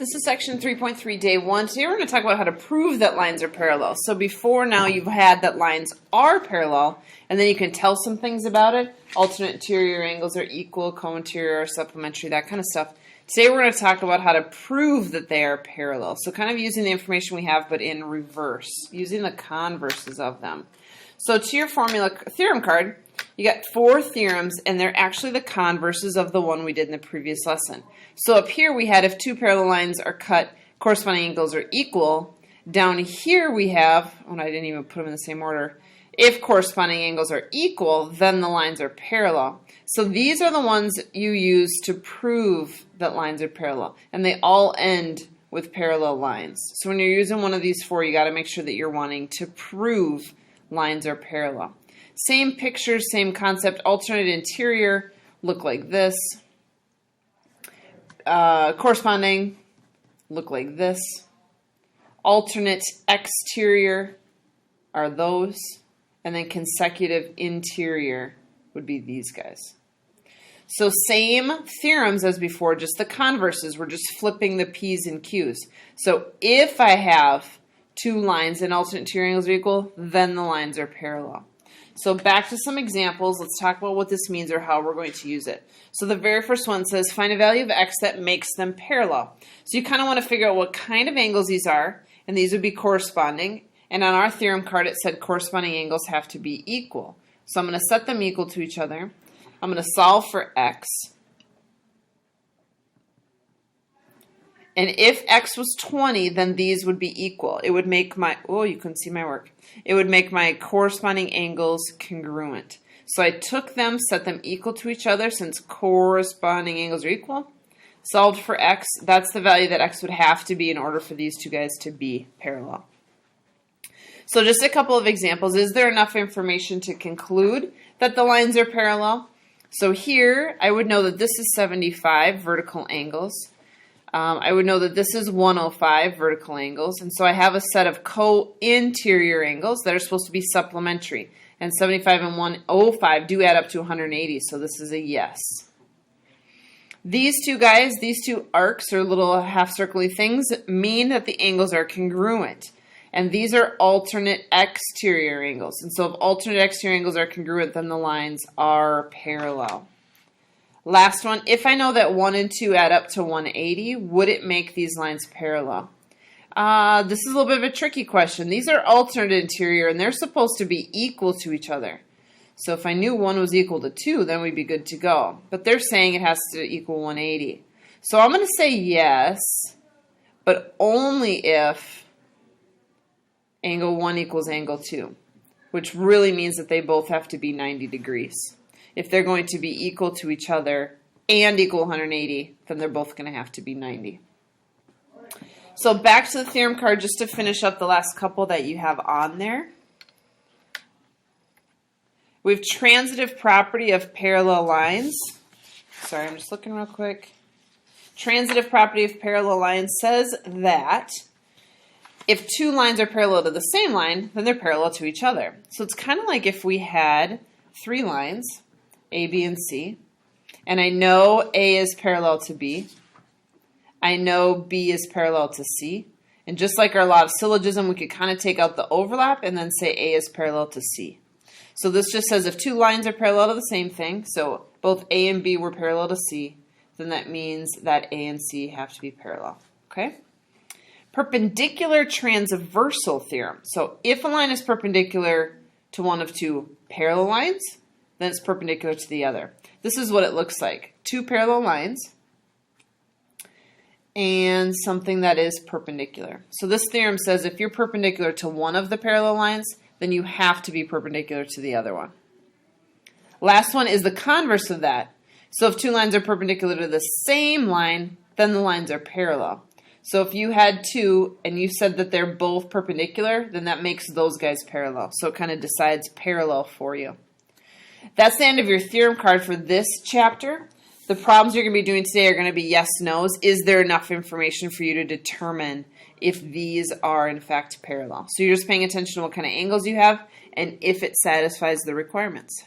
This is section 3.3, day 1. Today we're going to talk about how to prove that lines are parallel. So before now you've had that lines are parallel, and then you can tell some things about it. Alternate interior angles are equal, co-interior are supplementary, that kind of stuff. Today we're going to talk about how to prove that they are parallel. So kind of using the information we have, but in reverse, using the converses of them. So to your formula theorem card, you got 4 theorems, and they're actually the converses of the one we did in the previous lesson. So up here we had if 2 parallel lines are cut, corresponding angles are equal. Down here we have, oh, I didn't even put them in the same order. If corresponding angles are equal, then the lines are parallel. So these are the ones you use to prove that lines are parallel, and they all end with parallel lines. So when you're using one of these 4, you got to make sure that you're wanting to prove lines are parallel. Same picture, same concept. Alternate interior look like this. Corresponding look like this. Alternate exterior are those. And then consecutive interior would be these guys. So same theorems as before, just the converses. We're just flipping the P's and Q's. So if I have 2 lines and alternate interior angles are equal, then the lines are parallel. So back to some examples. Let's talk about what this means or how we're going to use it. So the very first one says, find a value of x that makes them parallel. So you kind of want to figure out what kind of angles these are, and these would be corresponding. And on our theorem card, it said corresponding angles have to be equal. So I'm going to set them equal to each other. I'm going to solve for x. And if x was 20, then these would be equal. It would make my, oh, you couldn't see my work. It would make my corresponding angles congruent. So I took them, set them equal to each other since corresponding angles are equal. Solved for x. That's the value that x would have to be in order for these 2 guys to be parallel. So just a couple of examples. Is there enough information to conclude that the lines are parallel? So here, I would know that this is 75 vertical angles. I would know that this is 105 vertical angles. And so I have a set of co-interior angles that are supposed to be supplementary. And 75 and 105 do add up to 180, so this is a yes. These 2 guys, these 2 arcs or little half-circly things mean that the angles are congruent. And these are alternate exterior angles. And so if alternate exterior angles are congruent, then the lines are parallel. Last one, if I know that 1 and 2 add up to 180, would it make these lines parallel? This is a little bit of a tricky question. These are alternate interior, and they're supposed to be equal to each other. So if I knew 1 was equal to 2, then we'd be good to go. But they're saying it has to equal 180. So I'm going to say yes, but only if angle 1 equals angle 2, which really means that they both have to be 90 degrees. If they're going to be equal to each other and equal 180, then they're both going to have to be 90. So back to the theorem card just to finish up the last couple that you have on there. We have transitive property of parallel lines. Sorry, I'm just looking real quick. Transitive property of parallel lines says that if 2 lines are parallel to the same line, then they're parallel to each other. So it's kind of like if we had 3 lines, A, B, and C, and I know A is parallel to B. I know B is parallel to C. And just like our law of syllogism, we could kind of take out the overlap and then say A is parallel to C. So this just says if 2 lines are parallel to the same thing, so both A and B were parallel to C, then that means that A and C have to be parallel. Okay? Perpendicular transversal theorem. So if a line is perpendicular to one of 2 parallel lines, then it's perpendicular to the other. This is what it looks like. 2 parallel lines and something that is perpendicular. So this theorem says if you're perpendicular to one of the parallel lines, then you have to be perpendicular to the other one. Last one is the converse of that. So if 2 lines are perpendicular to the same line, then the lines are parallel. So if you had 2 and you said that they're both perpendicular, then that makes those guys parallel. So it kind of decides parallel for you. That's the end of your theorem card for this chapter. The problems you're going to be doing today are going to be yes, no's. Is there enough information for you to determine if these are in fact parallel? So you're just paying attention to what kind of angles you have and if it satisfies the requirements.